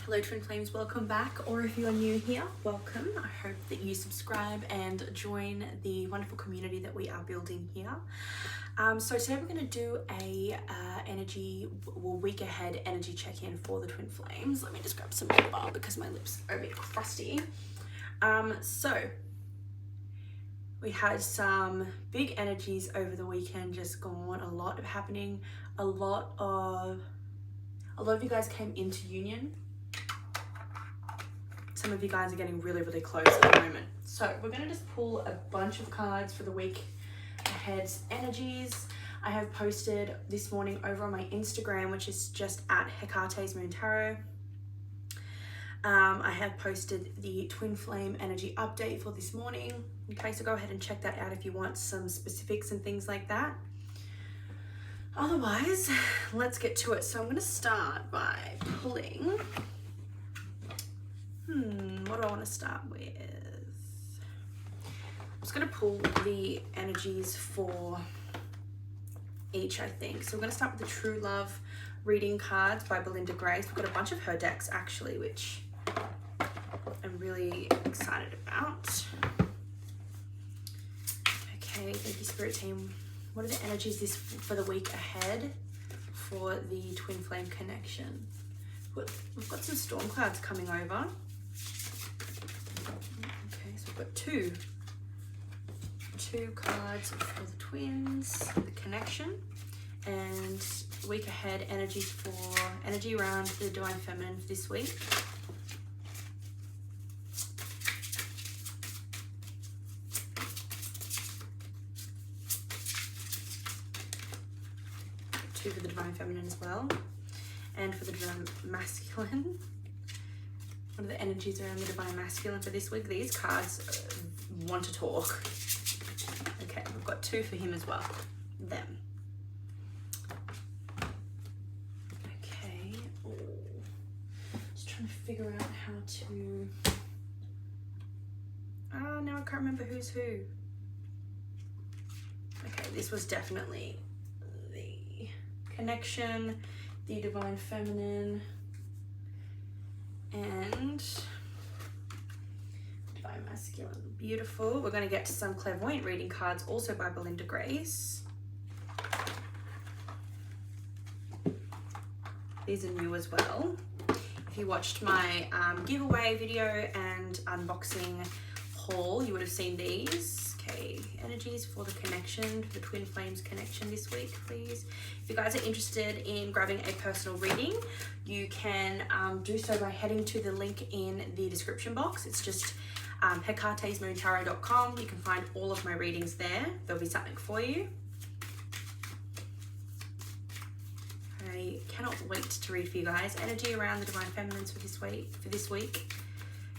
Hello Twin Flames, welcome back, or if you are new here, welcome. I hope that you subscribe and join the wonderful community that we are building here. So today we're going to do a week ahead energy check-in for the Twin Flames. Let me just grab some paper because my lips are a bit crusty. So we had some big energies over the weekend just gone, a lot of happening, a lot of you guys came into union. Some of you guys are getting really, really close at the moment. So we're going to just pull a bunch of cards for the week ahead's energies. I have posted this morning over on my Instagram, which is just at Hecate's Moon Tarot. I have posted the Twin Flame energy update for this morning. Okay, so go ahead and check that out if you want some specifics and things like that. Otherwise, let's get to it. So I'm going to start by pulling... what do I want to start with? I'm just going to pull the energies for each, I think. So we're going to start with the True Love reading cards by Belinda Grace. We've got a bunch of her decks actually, which I'm really excited about. Okay, thank you Spirit Team. What are the energies for the week ahead for the Twin Flame connection? We've got some storm clouds coming over. Okay, so we've got two cards for the twins, the connection, and week ahead energy around the Divine Feminine for this week. Two for the Divine Feminine as well, and for the Divine Masculine. What are the energies around the Divine Masculine for this week? These cards want to talk. Okay, we've got two for him as well. Them. Okay. Oh. Just trying to figure out how to... now I can't remember who's who. Okay, this was definitely the connection, the Divine Feminine, and Divine Masculine. Beautiful. We're going to get to some clairvoyant reading cards also by Belinda Grace. These are new as well. If you watched my giveaway video and unboxing haul, you would have seen these. Okay, energies for the connection, for the Twin Flames connection this week, please. If you guys are interested in grabbing a personal reading, you can do so by heading to the link in the description box. It's just hecatesmoontarot.com. You can find all of my readings there. There'll be something for you. I cannot wait to read for you guys. Energy around the Divine Feminines for this week.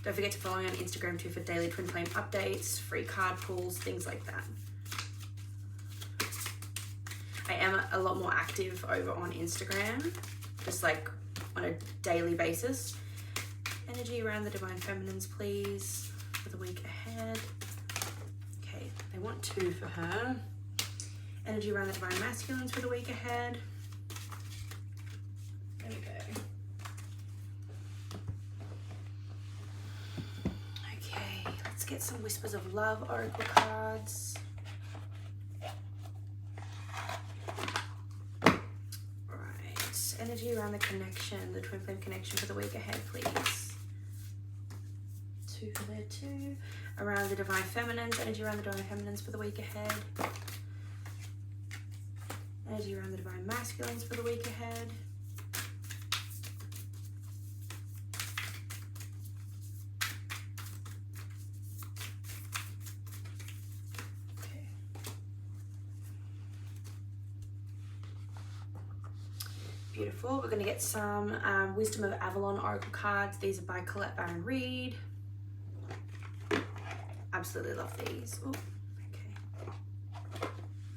Don't forget to follow me on Instagram too for daily Twin Flame updates, free card pulls, things like that. I am a lot more active over on Instagram, just like on a daily basis. Energy around the Divine Feminines, please, for the week ahead. Okay, they want two for her. Energy around the Divine Masculines for the week ahead. There we go. Get some Whispers of Love oracle cards. Right, energy around the connection, the Twin Flame connection for the week ahead, please. Two for there too. Around the Divine Feminines, energy around the Divine Feminines for the week ahead. Energy around the Divine Masculines for the week ahead. Beautiful. We're going to get some Wisdom of Avalon oracle cards. These are by Colette Baron Reed. Absolutely love these. Ooh,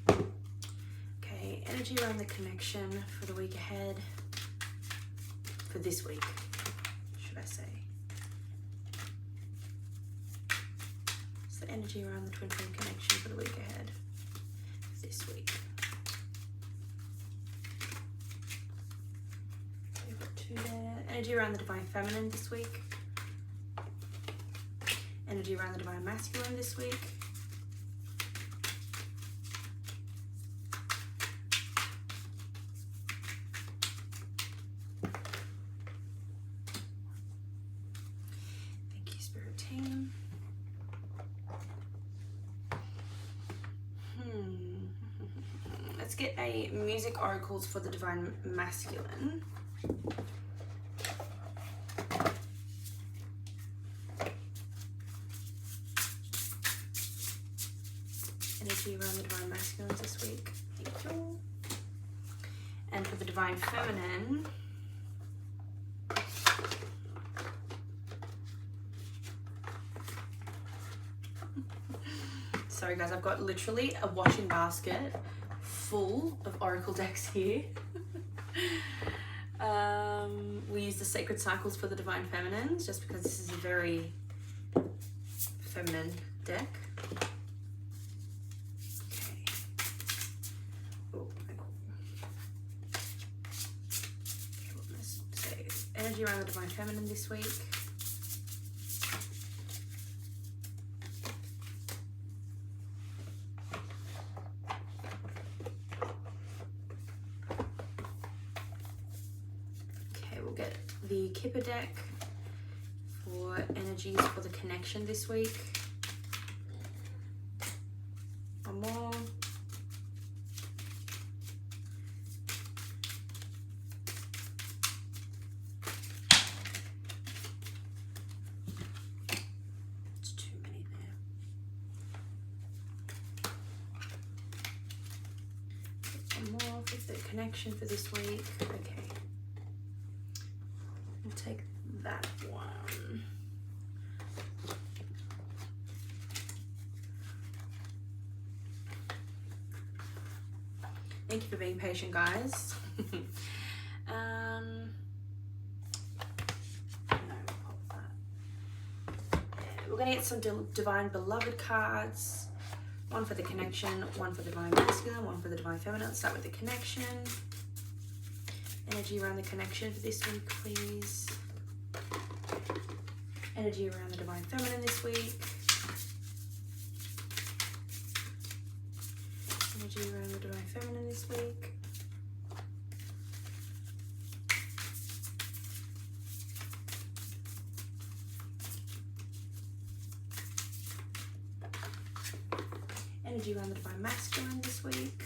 okay. Okay, energy around the connection for the week ahead. For this week, should I say. It's the energy around the Twin Flame connection for the week ahead. This week. We've got two there. Energy around the divine feminine this week. Energy around the divine masculine this week. Thank you, Spirit Team. Let's get a music oracles for the divine masculine. Energy around the divine masculine this week. Thank you. And for the divine feminine, sorry guys, I've got literally a washing basket full of oracle decks here. We use the sacred cycles for the divine feminines just because this is a very feminine deck. Okay. Oh, okay, let's say energy around the divine feminine this week. The Kipper deck for energies for the connection this week. One more. It's too many there. One more for the connection for this week. Okay. We'll take that one. Thank you for being patient, guys. No, pop that. Yeah, we're gonna get some divine beloved cards. One for the connection, one for the divine masculine, one for the divine feminine. Let's start with the connection. Energy around the connection for this week, please. Energy around the divine feminine this week. Energy around the divine feminine this week. Energy around the divine masculine this week.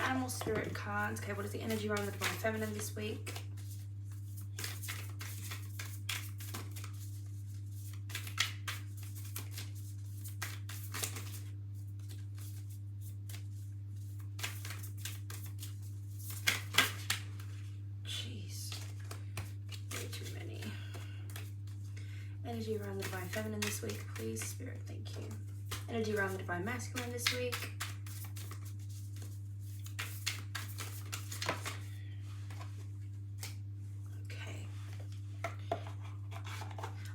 Animal spirit cards. Okay, what is the energy around the divine feminine this week? Jeez, way too many. Energy around the divine feminine this week, please, Spirit. Thank you. Energy around the divine masculine this week.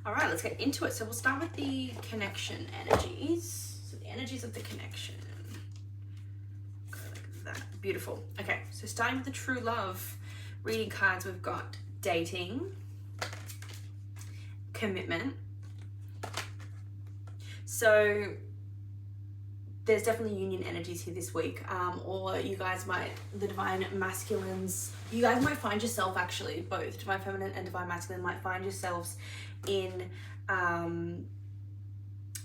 All right, let's get into it. So we'll start with the connection energies. So the energies of the connection. Go like that. Beautiful. Okay, so starting with the true love reading cards, we've got dating, commitment. So there's definitely union energies here this week, or you guys might, the divine masculines, you guys might find yourself actually, both divine feminine and divine masculine might find yourselves in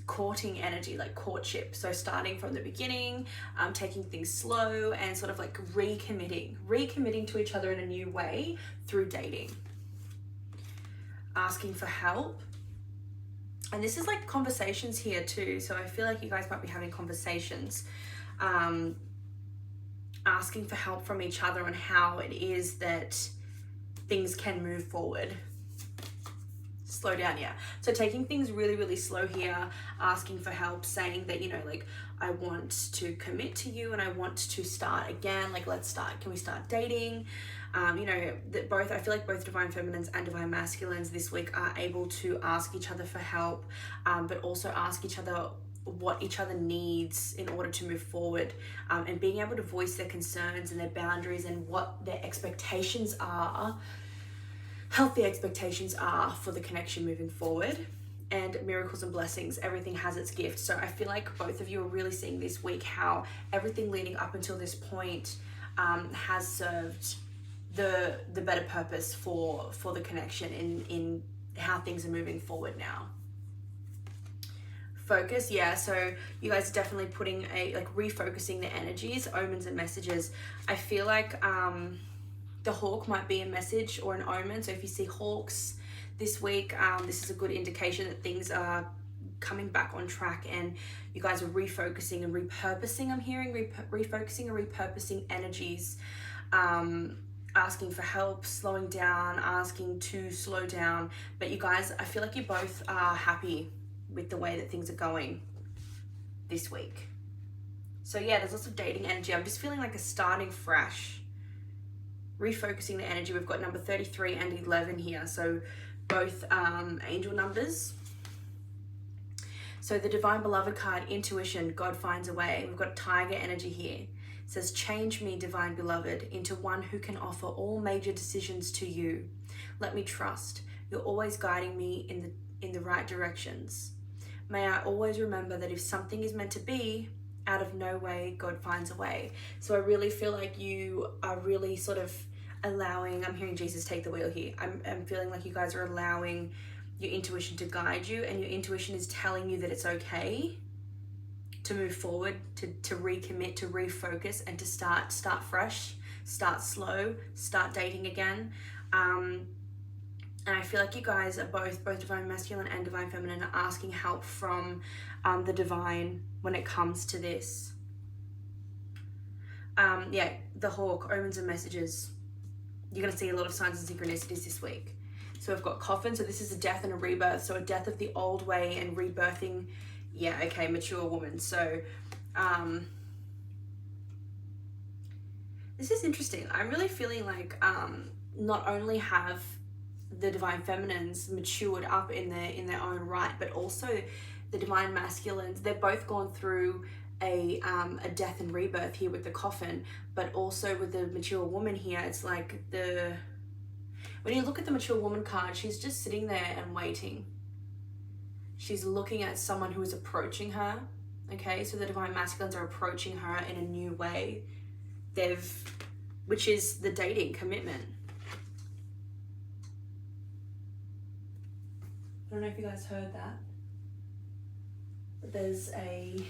courting energy, like courtship. So starting from the beginning, taking things slow and sort of like recommitting to each other in a new way through dating, asking for help. And this is like conversations here too. So I feel like you guys might be having conversations, asking for help from each other on how it is that things can move forward. slow down. Yeah, so taking things really, really slow here, asking for help, saying that, you know, like, I want to commit to you and I want to start again, like, let's start, can we start dating? You know, that both, I feel like both divine feminines and divine masculines this week are able to ask each other for help, but also ask each other what each other needs in order to move forward, and being able to voice their concerns and their boundaries and what their expectations are, healthy expectations are for the connection moving forward. And miracles and blessings, everything has its gift. So I feel like both of you are really seeing this week how everything leading up until this point has served the better purpose for the connection in how things are moving forward now. Focus, yeah, so you guys are definitely putting refocusing the energies, omens and messages. I feel like the hawk might be a message or an omen. So if you see hawks this week, this is a good indication that things are coming back on track and you guys are refocusing and repurposing. I'm hearing refocusing and repurposing energies, asking for help, slowing down, asking to slow down. But you guys, I feel like you both are happy with the way that things are going this week. So yeah, there's lots of dating energy. I'm just feeling like a starting fresh. Refocusing the energy. We've got number 33 and 11 here, so both angel numbers. So the divine beloved card, intuition, God finds a way. We've got tiger energy here. It says, change me, divine beloved, into one who can offer all major decisions to you. Let me trust. You're always guiding me in the right directions. May I always remember that if something is meant to be, out of no way, God finds a way. So I really feel like you are really sort of allowing, I'm hearing Jesus take the wheel here. I'm feeling like you guys are allowing your intuition to guide you, and your intuition is telling you that it's okay to move forward, to recommit, to refocus, and to start fresh, start slow, start dating again. And I feel like you guys are both divine masculine and divine feminine are asking help from the divine when it comes to this. Yeah, the hawk, omens and messages. You're going to see a lot of signs and synchronicities this week. So we've got coffin. So this is a death and a rebirth. So a death of the old way and rebirthing. Yeah, okay, mature woman. So this is interesting. I'm really feeling like not only have the divine feminines matured up in their own right, but also the divine masculines, they've both gone through a death and rebirth here with the coffin, but also with the mature woman here, it's like when you look at the mature woman card, she's just sitting there and waiting. She's looking at someone who is approaching her. Okay, so the divine masculines are approaching her in a new way. Which is the dating commitment. I don't know if you guys heard that, but there's a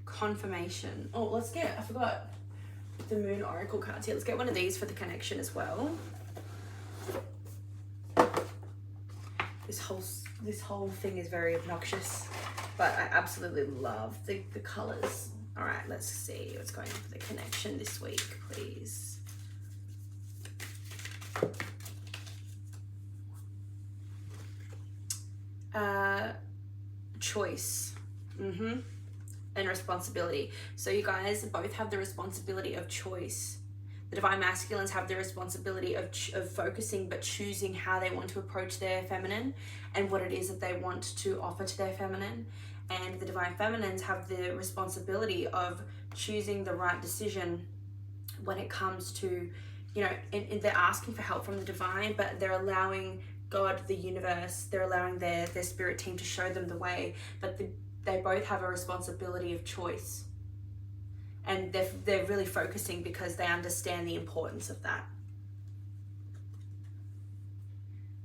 confirmation. Oh, I forgot the moon oracle cards here. Let's get one of these for the connection as well. This whole thing is very obnoxious, but I absolutely love the colors. All right, let's see what's going on for the connection this week, please. Choice. And responsibility. So you guys both have the responsibility of choice. The divine masculines have the responsibility of focusing but choosing how they want to approach their feminine and what it is that they want to offer to their feminine. And the divine feminines have the responsibility of choosing the right decision when it comes to, you know, they're asking for help from the divine, but they're allowing God, the universe, they're allowing their spirit team to show them the way, but they both have a responsibility of choice. And they're really focusing because they understand the importance of that.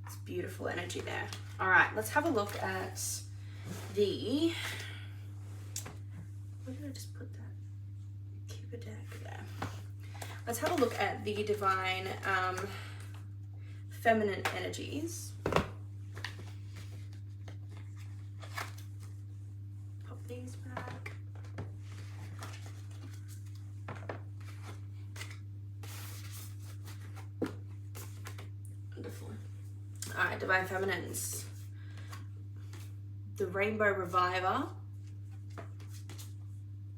It's beautiful energy there. All right, let's have a look at where did I just put that? Keep it there. Let's have a look at the divine feminine energies. Pop these back. right, Divine Feminines. The Rainbow Reviver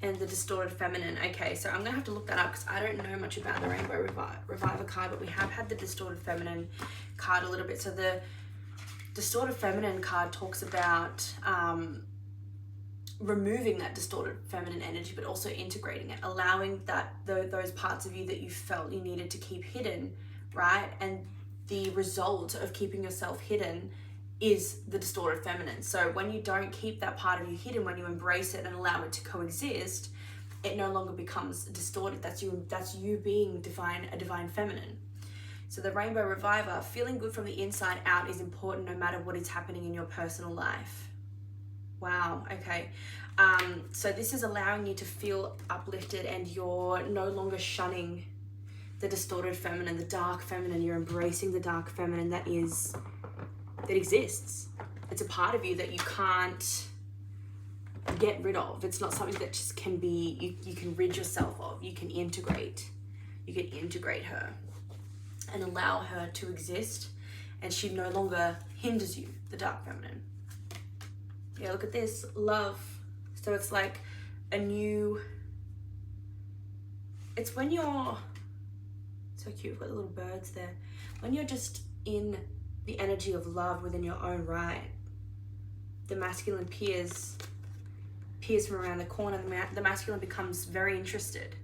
and the Distorted Feminine. Okay, so I'm gonna have to look that up because I don't know much about the Rainbow Reviver card, but we have had the Distorted Feminine card a little bit. So the Distorted Feminine card talks about removing that distorted feminine energy, but also integrating it, allowing that those parts of you that you felt you needed to keep hidden, right? And the result of keeping yourself hidden is the distorted feminine. So when you don't keep that part of you hidden, when you embrace it and allow it to coexist, it no longer becomes distorted. That's you being a divine feminine. So the Rainbow Reviver, feeling good from the inside out is important no matter what is happening in your personal life. Wow, okay. So this is allowing you to feel uplifted, and you're no longer shunning the distorted feminine, the dark feminine. You're embracing the dark feminine that exists. It's a part of you that you can't get rid of. It's not something that just can be, you can rid yourself of. You can integrate her and allow her to exist, and she no longer hinders you, the dark feminine. Yeah, look at this, love. So it's like a new, it's when you're, so cute, we've got the little birds there. When you're just in the energy of love within your own right, the masculine peers from around the corner, the masculine becomes very interested.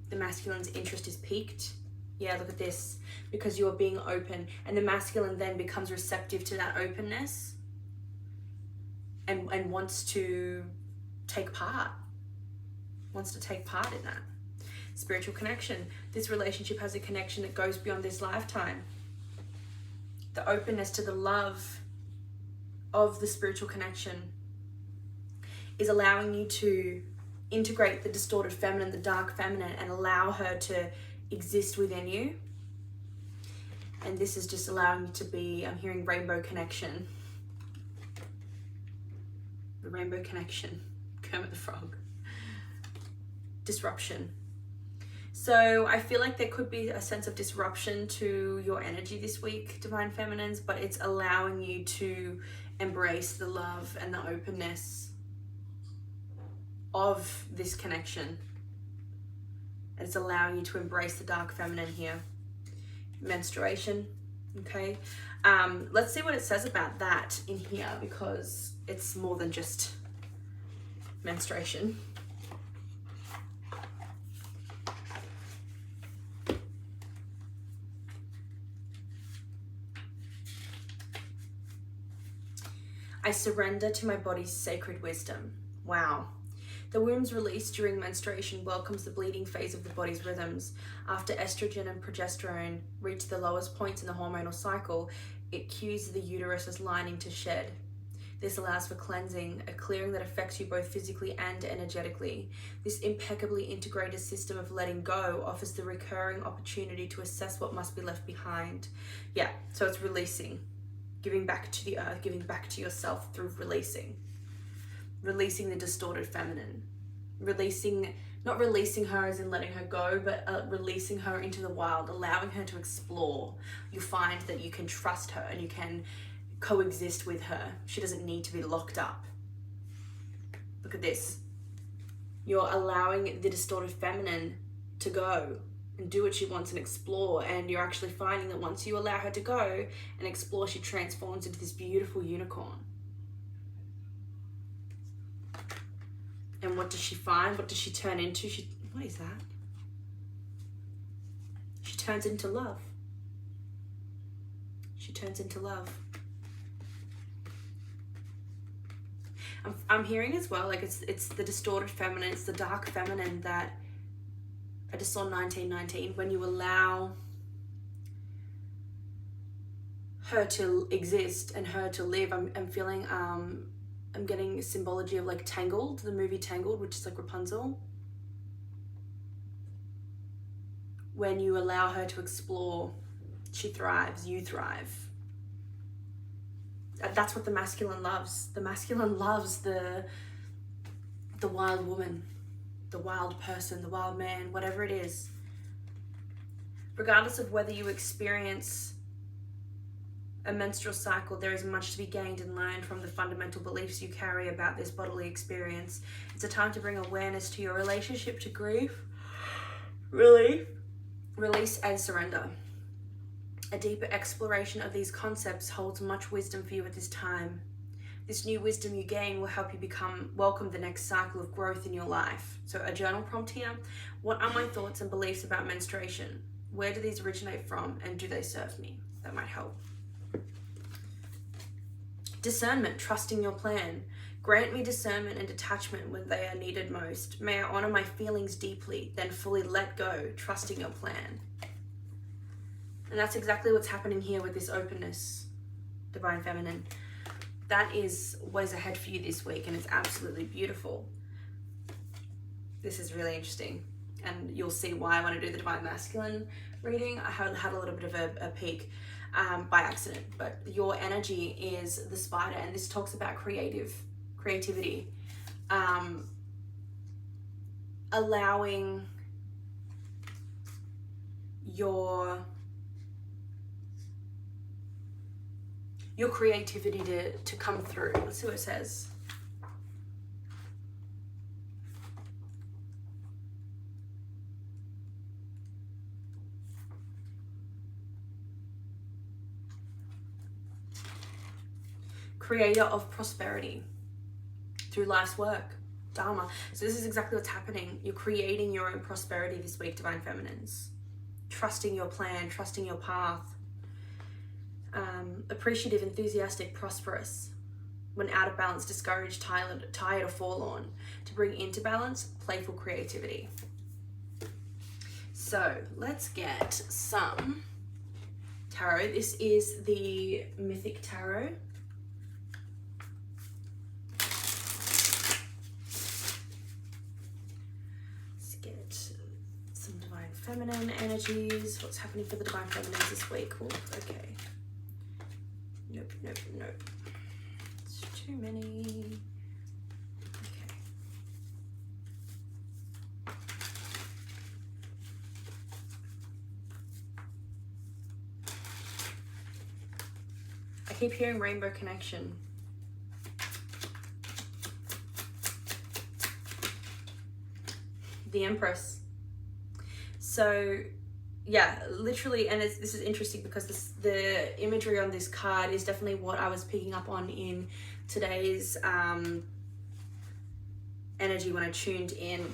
The masculine's interest is piqued. Yeah, look at this, because you're being open, and the masculine then becomes receptive to that openness and wants to take part in that. Spiritual connection. This relationship has a connection that goes beyond this lifetime. The openness to the love of the spiritual connection is allowing you to integrate the distorted feminine, the dark feminine, and allow her to exist within you. And this is just allowing you to be, I'm hearing rainbow connection. The rainbow connection. Kermit the Frog. Disruption. So I feel like there could be a sense of disruption to your energy this week, Divine Feminines, but it's allowing you to embrace the love and the openness of this connection. And it's allowing you to embrace the dark feminine here. Menstruation, okay? Let's see what it says about that in here, because it's more than just menstruation. I surrender to my body's sacred wisdom. Wow. The womb's release during menstruation welcomes the bleeding phase of the body's rhythms. After estrogen and progesterone reach the lowest points in the hormonal cycle, it cues the uterus's lining to shed. This allows for cleansing, a clearing that affects you both physically and energetically. This impeccably integrated system of letting go offers the recurring opportunity to assess what must be left behind. Yeah, so it's releasing, giving back to the earth, giving back to yourself through releasing. Releasing the distorted feminine. Not releasing her as in letting her go, but releasing her into the wild, allowing her to explore. You find that you can trust her and you can coexist with her. She doesn't need to be locked up. Look at this. You're allowing the distorted feminine to go and do what she wants and explore, and you're actually finding that once you allow her to go and explore, she transforms into this beautiful unicorn. And what does she find? What does she turn into? What is that? She turns into love. She turns into love. I'm hearing as well, like it's the distorted feminine, it's the dark feminine that I just saw 1919. When you allow her to exist and her to live, I'm feeling I'm getting symbology of like Tangled, the movie Tangled, which is like Rapunzel. When you allow her to explore, she thrives, you thrive. That's what the masculine loves. The masculine loves the wild woman, the wild person, the wild man, whatever it is. Regardless of whether you experience a menstrual cycle, there is much to be gained and learned from the fundamental beliefs you carry about this bodily experience. It's a time to bring awareness to your relationship to grief, relief, release, and surrender. A deeper exploration of these concepts holds much wisdom for you at this time. This new wisdom you gain will help you welcome the next cycle of growth in your life. So a journal prompt here. What are my thoughts and beliefs about menstruation? Where do these originate from, and do they serve me? That might help. Discernment, trusting your plan. Grant me discernment and detachment when they are needed most. May I honor my feelings deeply, then fully let go, trusting your plan. And that's exactly what's happening here with this openness, Divine Feminine. That is what is ahead for you this week, and it's absolutely beautiful. This is really interesting, and you'll see why when I do the Divine Masculine reading. I had a little bit of a peek by accident, but your energy is the spider, and this talks about creativity, allowing your creativity to come through. Let's see what it says. Creator of prosperity through life's work, Dharma. So this is exactly what's happening. You're creating your own prosperity this week, Divine Feminines. Trusting your plan, trusting your path. Appreciative, enthusiastic, prosperous. When out of balance, discouraged, tired or forlorn. To bring into balance, playful creativity. So let's get some tarot. This is the Mythic Tarot. Feminine energies. What's happening for the Divine Feminines this week? Oh, okay. Nope. It's too many. Okay. I keep hearing Rainbow Connection. The Empress. So yeah, literally, and this is interesting because the imagery on this card is definitely what I was picking up on in today's energy when I tuned in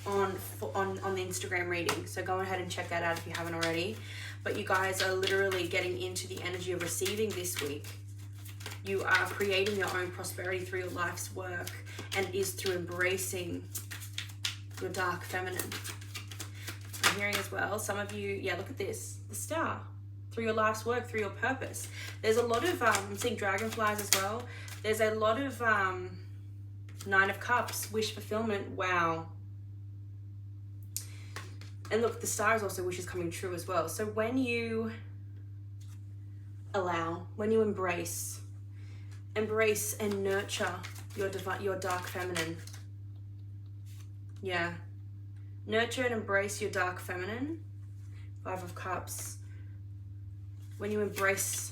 on the Instagram reading. So go ahead and check that out if you haven't already. But you guys are literally getting into the energy of receiving this week. You are creating your own prosperity through your life's work, and it is through embracing your dark feminine. I'm hearing as well, some of you, yeah, look at this, the star, through your life's work, through your purpose. There's a lot of, I'm seeing dragonflies as well. There's a lot of Nine of Cups, wish fulfillment, wow. And look, the star is also wishes coming true as well. So when you allow, when you embrace and nurture your dark feminine, yeah. Nurture and embrace your dark feminine. Five of Cups. When you embrace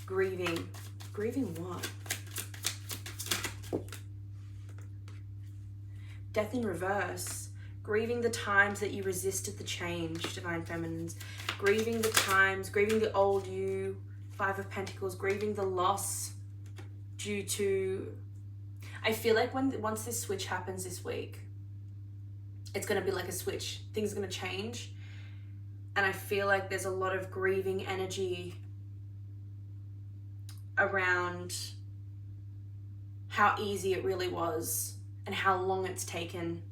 grieving. Grieving what? Death in reverse. Grieving the times that you resisted the change, Divine Feminines. Grieving the times, grieving the old you. Five of Pentacles. Grieving the loss due to... I feel like once this switch happens this week, it's going to be like a switch. Things are going to change. And I feel like there's a lot of grieving energy around how easy it really was and how long it's taken.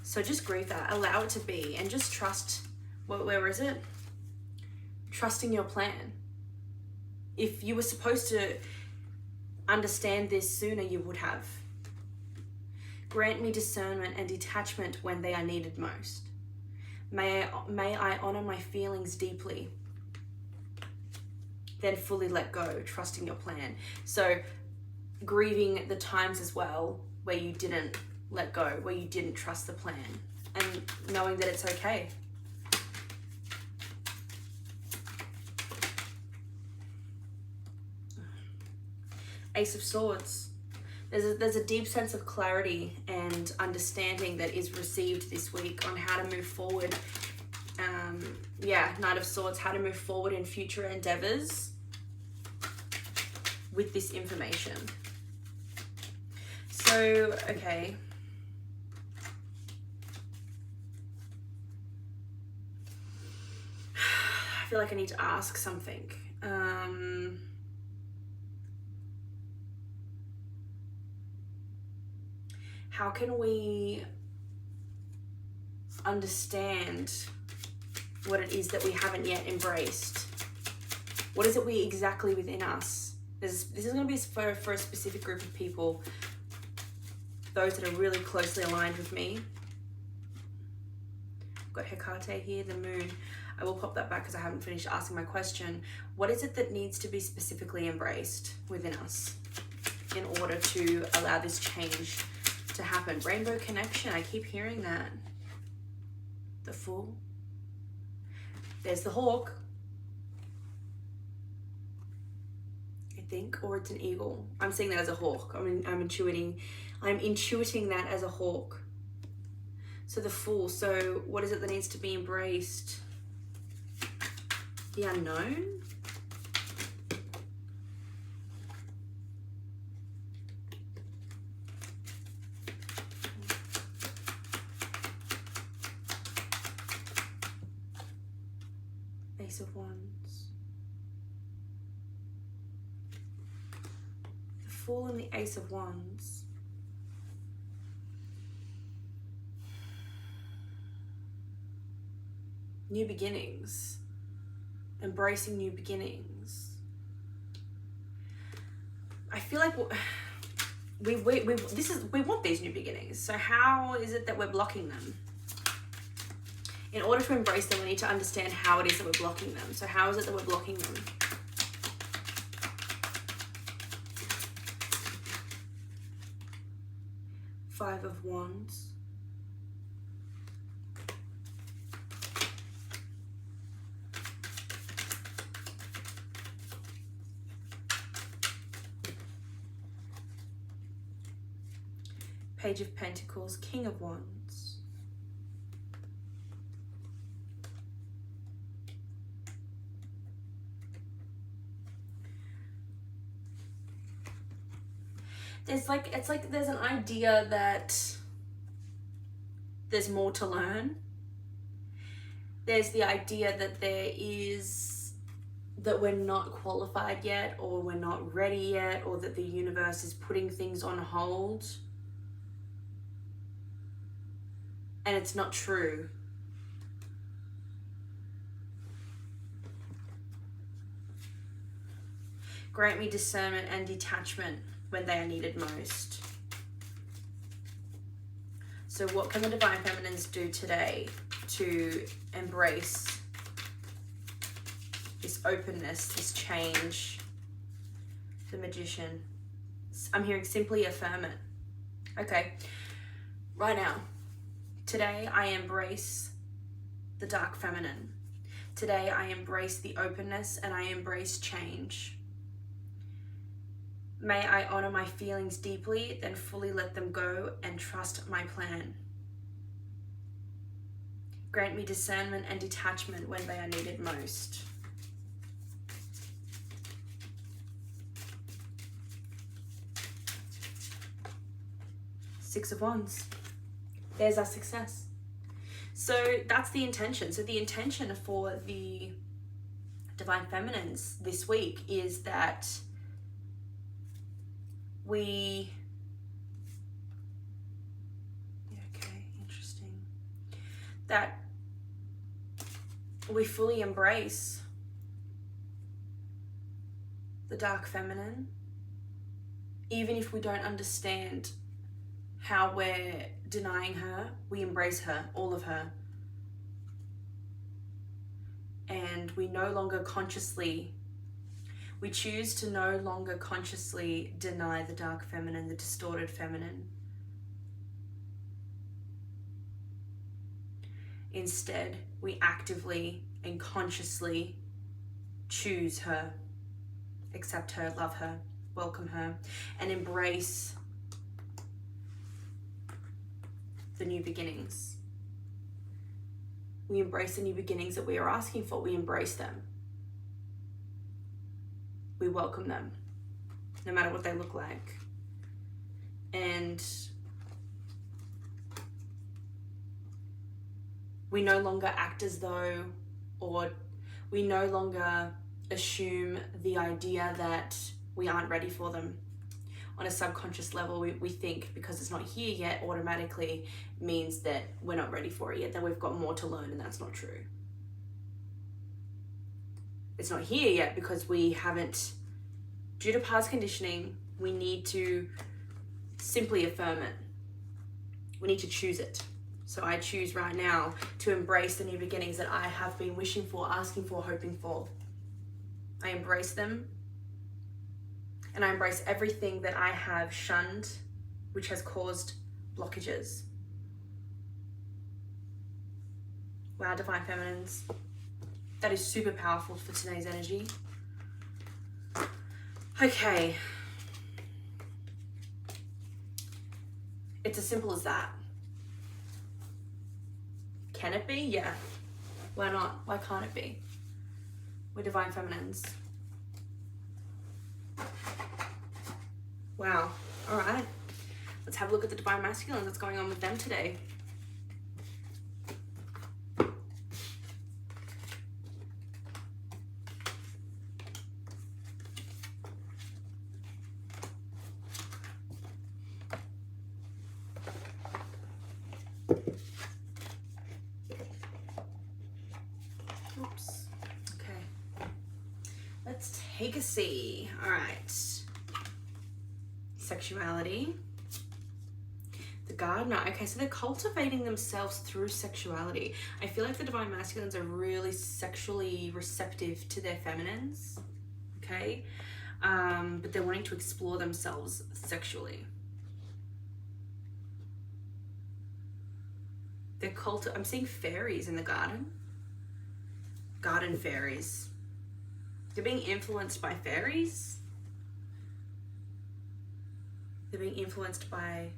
So just grieve that. Allow it to be. And just trust. Where is it? Trusting your plan. If you were supposed to understand this sooner, you would have. Grant me discernment and detachment when they are needed most. May I honor my feelings deeply, then fully let go, trusting your plan. So grieving the times as well where you didn't let go, where you didn't trust the plan, and knowing that it's okay. Ace of Swords. There's a deep sense of clarity and understanding that is received this week on how to move forward. Knight of Swords, how to move forward in future endeavors with this information. So, okay. I feel like I need to ask something. How can we understand what it is that we haven't yet embraced? What is it exactly within us? This is going to be for a specific group of people, those that are really closely aligned with me. I've got Hecate here, the moon. I will pop that back because I haven't finished asking my question. What is it that needs to be specifically embraced within us in order to allow this change to happen? Rainbow connection, I keep hearing that. The Fool. There's the hawk, I think, or it's an eagle. I'm seeing that as a hawk. I'm intuiting that as a hawk. So the Fool. So what is it that needs to be embraced? The unknown. Ace of Wands. The Fool and the Ace of Wands. New beginnings. Embracing new beginnings. I feel like we want these new beginnings. So how is it that we're blocking them? In order to embrace them, we need to understand how it is that we're blocking them. So how is it that we're blocking them? Five of Wands. Page of Pentacles, King of Wands. It's like there's an idea that there's more to learn. There's the idea that that we're not qualified yet, or we're not ready yet, or that the universe is putting things on hold. And it's not true. Grant me discernment and detachment when they are needed most. So what can the Divine Feminines do today to embrace this openness, this change? The Magician. I'm hearing simply affirm it. Okay, right now. Today, I embrace the dark feminine. Today, I embrace the openness and I embrace change. May I honor my feelings deeply, then fully let them go and trust my plan. Grant me discernment and detachment when they are needed most. Six of Wands. There's our success. So that's the intention. So the intention for the Divine Feminines this week is that that we fully embrace the dark feminine, even if we don't understand how we're denying her. We embrace her, all of her. And we choose to no longer consciously deny the dark feminine, the distorted feminine. Instead, we actively and consciously choose her, accept her, love her. welcome her, and embrace the new beginnings. We embrace the new beginnings that we are asking for. We embrace them. We welcome them, no matter what they look like. And we no longer act as though, or we no longer assume the idea that we aren't ready for them. On a subconscious level, we think because it's not here yet automatically means that we're not ready for it yet, that we've got more to learn, and that's not true. It's not here yet because we haven't, due to past conditioning, we need to simply affirm it. We need to choose it. So I choose right now to embrace the new beginnings that I have been wishing for, asking for, hoping for. I embrace them. And I embrace everything that I have shunned, which has caused blockages. Wow, Divine Feminines. That is super powerful for today's energy. Okay. It's as simple as that. Can it be? Yeah. Why not? Why can't it be? We're Divine Feminines. Wow. All right. Let's have a look at the Divine Masculines. What's going on with them today? Oops. Okay. Let's take a see. All right. Sexuality. The Gardener. Okay, so they're cultivating themselves through sexuality. I feel like the Divine Masculines are really sexually receptive to their feminines. Okay? But they're wanting to explore themselves sexually. I'm seeing fairies in the garden. Garden fairies. They're being influenced by fairies. They're being influenced by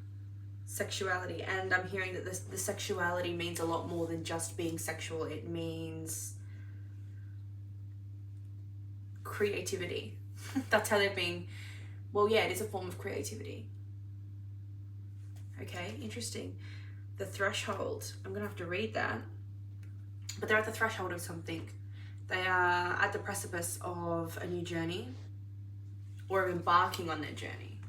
sexuality, and I'm hearing that the sexuality means a lot more than just being sexual. It means creativity. That's how they're being, well, yeah, it is a form of creativity. Okay, interesting. The Threshold. I'm gonna have to read that. But they're at the threshold of something. They are at the precipice of a new journey, or of embarking on their journey.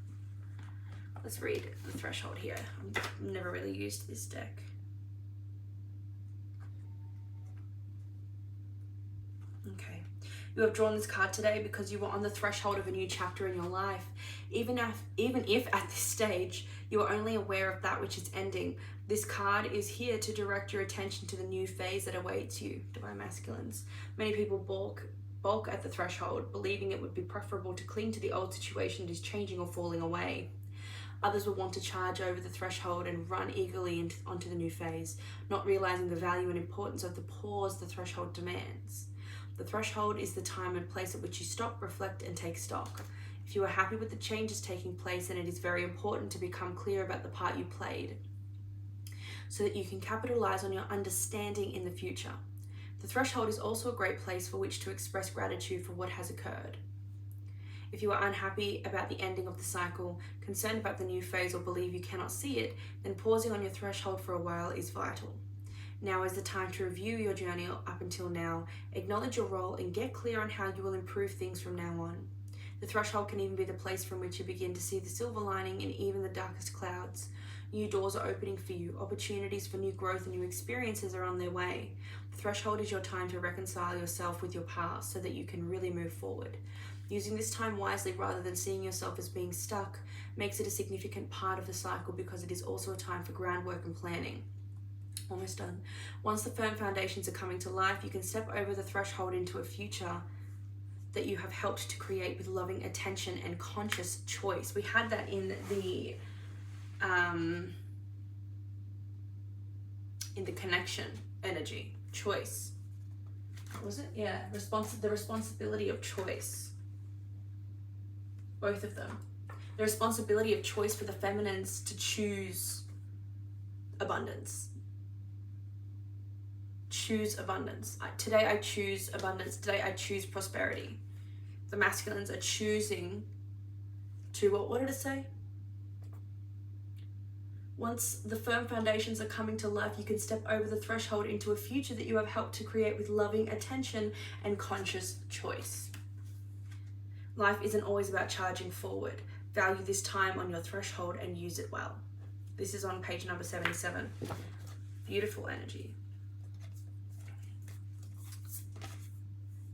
Let's read the Threshold here. I've never really used this deck. Okay. You have drawn this card today because you were on the threshold of a new chapter in your life. Even if at this stage you are only aware of that which is ending, this card is here to direct your attention to the new phase that awaits you, Divine Masculines. Many people balk at the threshold, believing it would be preferable to cling to the old situation that is changing or falling away. Others will want to charge over the threshold and run eagerly onto the new phase, not realizing the value and importance of the pause the threshold demands. The threshold is the time and place at which you stop, reflect, and take stock. If you are happy with the changes taking place, then it is very important to become clear about the part you played, so that you can capitalize on your understanding in the future. The threshold is also a great place for which to express gratitude for what has occurred. If you are unhappy about the ending of the cycle, concerned about the new phase, or believe you cannot see it, then pausing on your threshold for a while is vital. Now is the time to review your journey up until now, acknowledge your role, and get clear on how you will improve things from now on. The threshold can even be the place from which you begin to see the silver lining in even the darkest clouds. New doors are opening for you. Opportunities for new growth and new experiences are on their way. The threshold is your time to reconcile yourself with your past so that you can really move forward. Using this time wisely rather than seeing yourself as being stuck makes it a significant part of the cycle, because it is also a time for groundwork and planning. Almost done. Once the firm foundations are coming to life, you can step over the threshold into a future that you have helped to create with loving attention and conscious choice. We had that in the connection energy, choice. What was it? Yeah, the responsibility of choice. both of them. The responsibility of choice for the feminines to choose abundance. Choose abundance. Today I choose abundance. Today I choose prosperity. The masculines are choosing to, what did it say? Once the firm foundations are coming to life, you can step over the threshold into a future that you have helped to create with loving attention and conscious choice. Life isn't always about charging forward. Value this time on your threshold and use it well. This is on page number 77. Beautiful energy.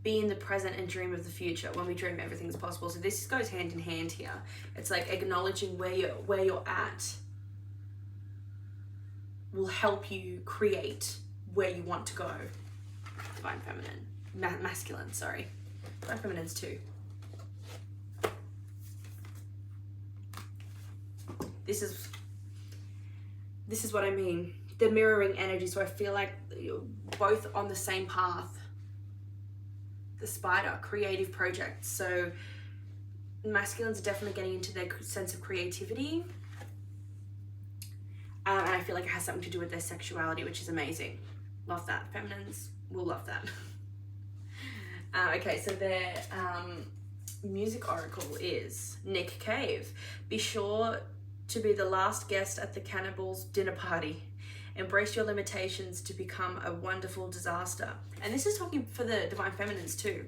Be in the present and dream of the future. When we dream, everything's possible. So this goes hand in hand here. It's like acknowledging where you're at will help you create where you want to go. Divine feminine, masculine, sorry. Divine feminines too. This is what I mean. The mirroring energy. So I feel like you're both on the same path. The spider, creative projects. So masculines are definitely getting into their sense of creativity. And I feel like it has something to do with their sexuality, which is amazing. Love that. Feminines will love that. Okay, so their music oracle is Nick Cave. Be sure to be the last guest at the cannibal's dinner party. Embrace your limitations to become a wonderful disaster. And this is talking for the divine feminines too.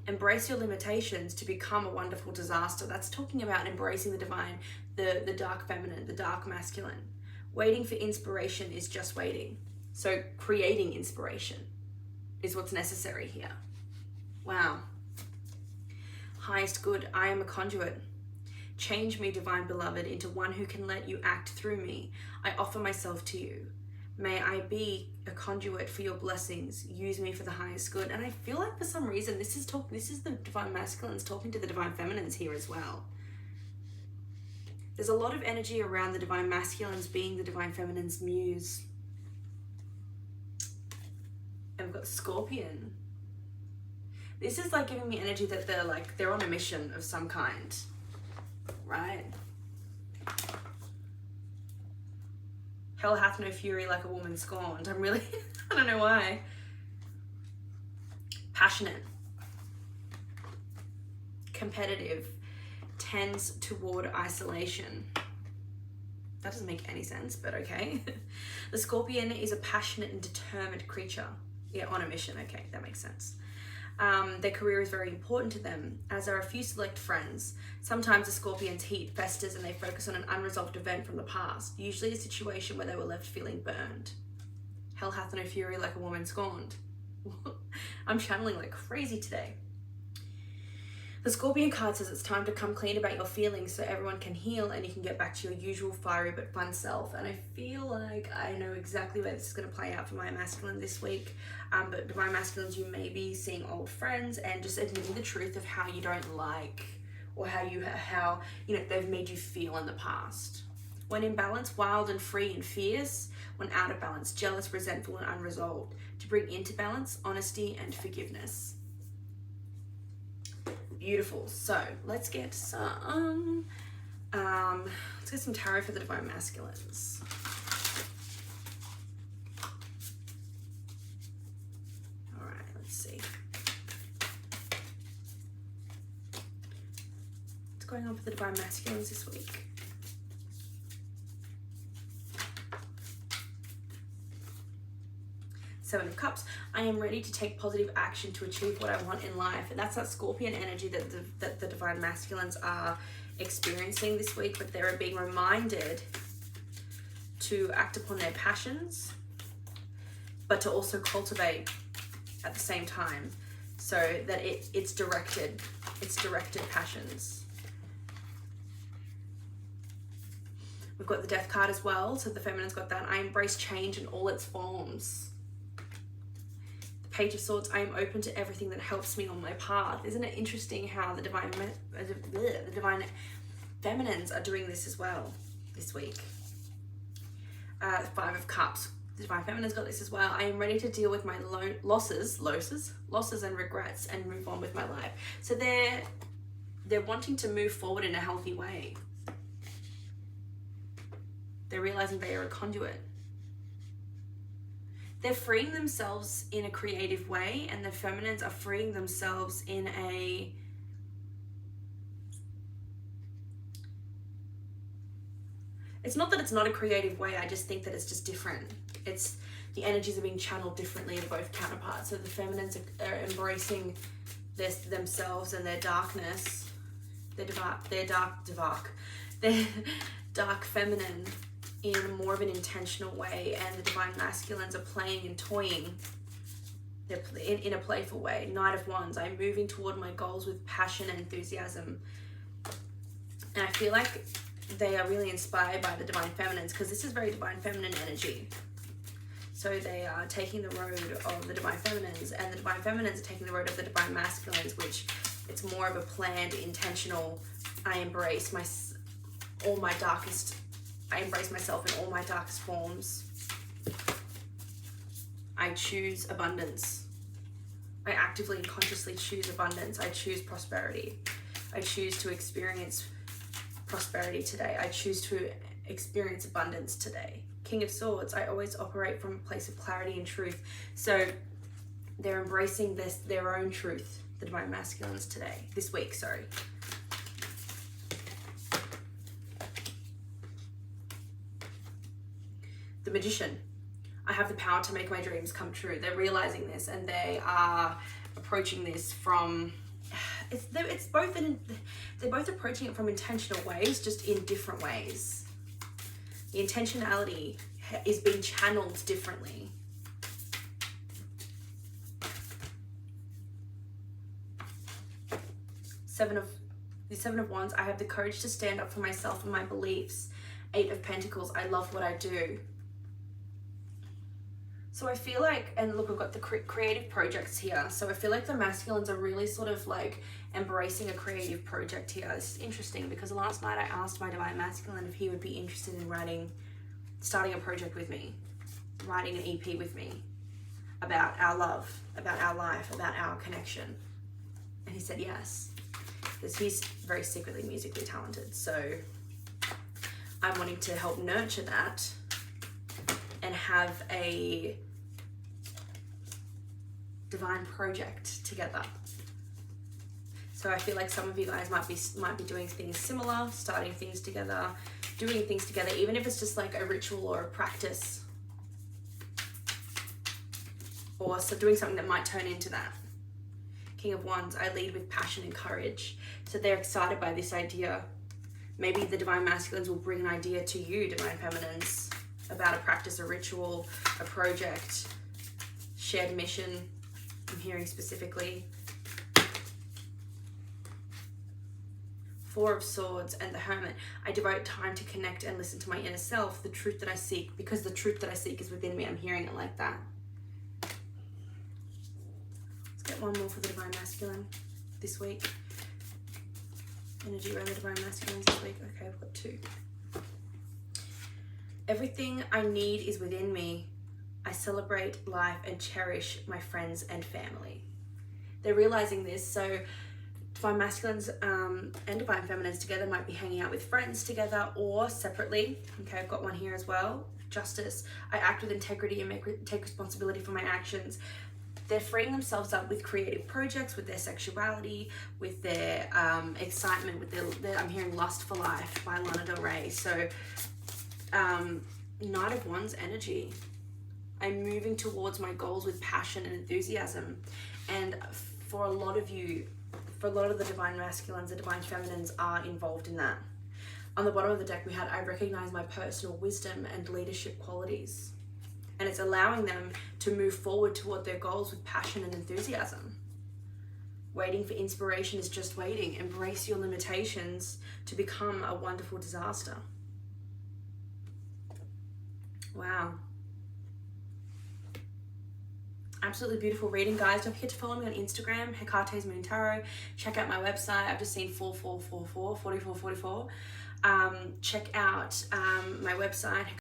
Embrace your limitations to become a wonderful disaster. That's talking about embracing the divine, the dark feminine, the dark masculine. Waiting for inspiration is just waiting. So creating inspiration is what's necessary here. Wow. Highest good, I am a conduit. Change me, divine beloved, into one who can let you act through me. I offer myself to you. May I be a conduit for your blessings. Use me for the highest good. And I feel like for some reason this is the divine masculines talking to the divine feminines here as well. There's a lot of energy around the divine masculines being the divine feminine's muse. And we've got Scorpion. This is like giving me energy that they're on a mission of some kind. Right? Hell hath no fury like a woman scorned. I'm really, I don't know why. Passionate. Competitive. Tends toward isolation. That doesn't make any sense, but okay. The Scorpion is a passionate and determined creature. Yeah, on a mission. Okay, that makes sense. Their career is very important to them, as are a few select friends. Sometimes the Scorpion's heat festers and they focus on an unresolved event from the past, usually a situation where they were left feeling burned. Hell hath no fury like a woman scorned. I'm channeling like crazy today. The Scorpion card says it's time to come clean about your feelings so everyone can heal and you can get back to your usual fiery but fun self. And I feel like I know exactly where this is going to play out for my masculine this week. But divine masculines, you may be seeing old friends and just admitting the truth of how you don't like or how they've made you feel in the past. When in balance, wild and free and fierce. When out of balance, jealous, resentful and unresolved. To bring into balance, honesty and forgiveness. Beautiful. So let's get some tarot for the divine masculines. All right, let's see. What's going on for the divine masculines this week? Seven of Cups. I am ready to take positive action to achieve what I want in life. And that's that Scorpion energy that the divine masculines are experiencing this week, but they're being reminded to act upon their passions, but to also cultivate at the same time, so that it's directed passions. We've got the Death card as well, so the feminine's got that. I embrace change in all its forms. Page of Swords, I am open to everything that helps me on my path. Isn't it interesting how the divine feminines are doing this as well this week? Five of Cups, the divine feminine's got this as well. I am ready to deal with my losses and regrets and move on with my life. So they're they're wanting to move forward in a healthy way. They're realizing they are a conduit. They're freeing themselves in a creative way, and the feminines are freeing themselves in a it's not that it's not a creative way, I just think that it's just different. It's the energies are being channeled differently in both counterparts. So the feminines are embracing themselves and their darkness, their dark feminine in more of an intentional way, and the divine masculines are playing and toying in a playful way. Knight of Wands, I'm moving toward my goals with passion and enthusiasm. And I feel like they are really inspired by the divine feminines, because this is very divine feminine energy. So they are taking the road of the divine feminines, and the divine feminines are taking the road of the divine masculines, which it's more of a planned, intentional, I embrace myself in all my darkest forms. I choose abundance. I actively and consciously choose abundance. I choose prosperity. I choose to experience prosperity today. I choose to experience abundance today. King of Swords, I always operate from a place of clarity and truth. So they're embracing their own truth, the divine masculines this week. The Magician, I have the power to make my dreams come true. They're realizing this, and they are approaching this from they're both approaching it from intentional ways, just in different ways. The intentionality is being channeled differently. The Seven of Wands, I have the courage to stand up for myself and my beliefs. Eight of Pentacles, I love what I do. So I feel like, and look, we've got the creative projects here. So I feel like the masculines are really sort of like embracing a creative project here. This is interesting, because last night I asked my divine masculine if he would be interested in starting a project with me, writing an EP with me about our love, about our life, about our connection. And he said yes, because he's very secretly musically talented. So I'm wanting to help nurture that and have a divine project together. So I feel like some of you guys might be doing things similar, starting things together, doing things together, even if it's just like a ritual or a practice, or so doing something that might turn into that. King of Wands, I lead with passion and courage. So they're excited by this idea. Maybe the divine masculines will bring an idea to you, divine feminines, about a practice, a ritual, a project, shared mission. I'm hearing specifically. Four of Swords and the Hermit. I devote time to connect and listen to my inner self, the truth that I seek, because the truth that I seek is within me. I'm hearing it like that. Let's get one more for the divine masculine this week. Energy around the divine masculines this week. Okay, we've got two. Everything I need is within me. I celebrate life and cherish my friends and family. They're realizing this. So divine masculines and divine feminines together might be hanging out with friends together or separately. Okay, I've got one here as well. Justice. I act with integrity and take responsibility for my actions. They're freeing themselves up with creative projects, with their sexuality, with their excitement, with their I'm hearing Lust for Life by Lana Del Rey. So Knight of Wands energy. I'm moving towards my goals with passion and enthusiasm. And for a lot of you, for a lot of the divine masculines, the divine feminines are involved in that. On the bottom of the deck we had, I recognize my personal wisdom and leadership qualities. And it's allowing them to move forward toward their goals with passion and enthusiasm. Waiting for inspiration is just waiting. Embrace your limitations to become a wonderful disaster. Wow. Absolutely beautiful reading, guys. Don't forget to follow me on Instagram, Hecate's Moon Tarot. Check out my website. I've just seen 4444. Check out my website,